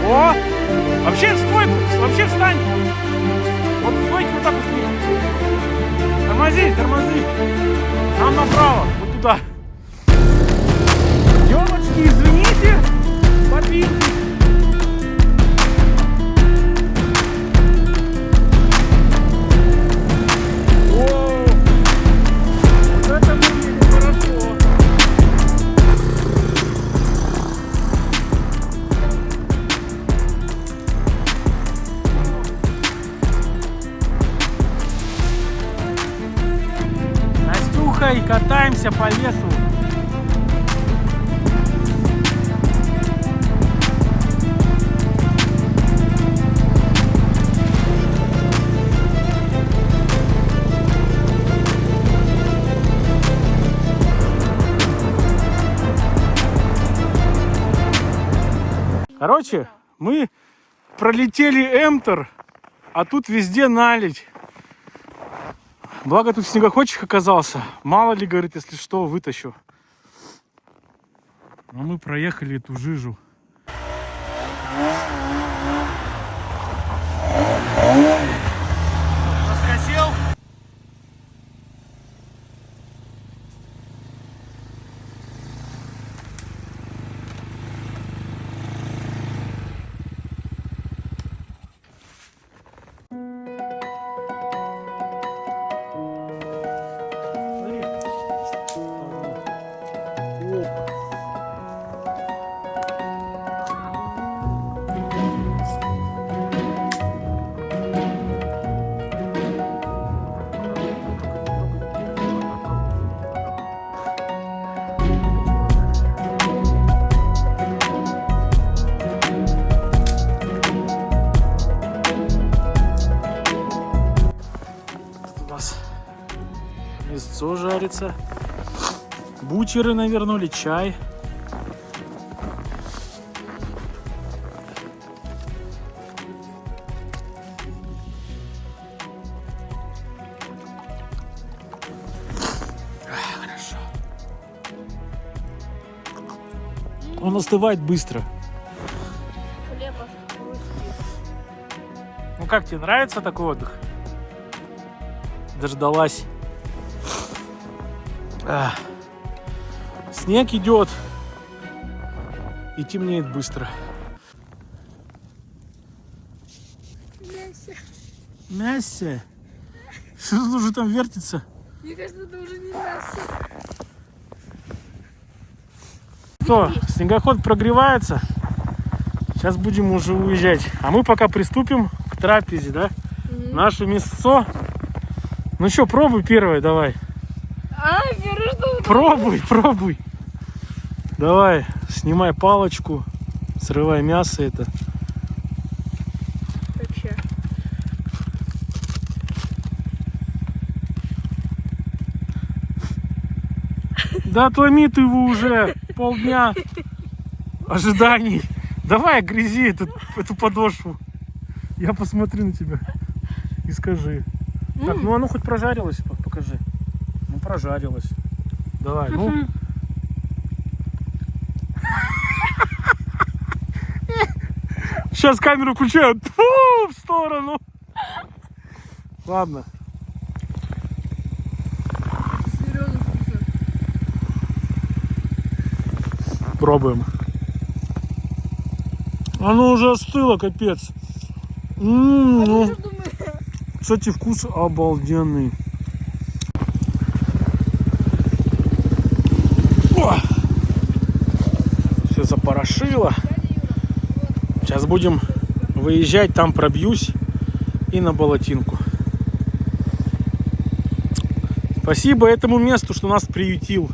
О! Вообще в стойку, вообще встань. Вот в стойке вот так вот. Тормози, тормози. Нам направо, вот туда. Девочки, извините, подвиньтесь. О, вот это выглядит хорошо. Настюхой катаемся по лесу. Короче, мы пролетели Эмтер, а тут везде наледь. Благо тут снегоходчик оказался. Мало ли, говорит, если что, вытащу. Но мы проехали эту жижу. Раскосил. Мясцо жарится. Бутеры навернули, чай. Хорошо. Он остывает быстро. Ну как, тебе нравится такой отдых? Дождалась. Снег идет и темнеет быстро. Мясо? Что тут уже там вертится? Мне кажется, это уже не мясо. Что, снегоход прогревается? Сейчас будем уже уезжать. А мы пока приступим к трапезе, да? Наше мясцо. Ну что, пробуй первое, давай. Первое что? Пробуй, пробуй. Давай, снимай палочку, срывай мясо это. Вообще. Да отломи ты его уже, полдня ожиданий. Давай, грызи эту подошву. Я посмотрю на тебя и скажи. Так, ну оно хоть прожарилось, покажи. Ну прожарилось. Давай, ну. Сейчас камеру включаю. Фу, в сторону. Ладно. Серьезно вкусно. Пробуем. Оно уже остыло, капец. Ну, кстати, вкус обалденный. О! Все запорошило. Сейчас будем выезжать, там пробьюсь и на болотинку. Спасибо этому месту, что нас приютил.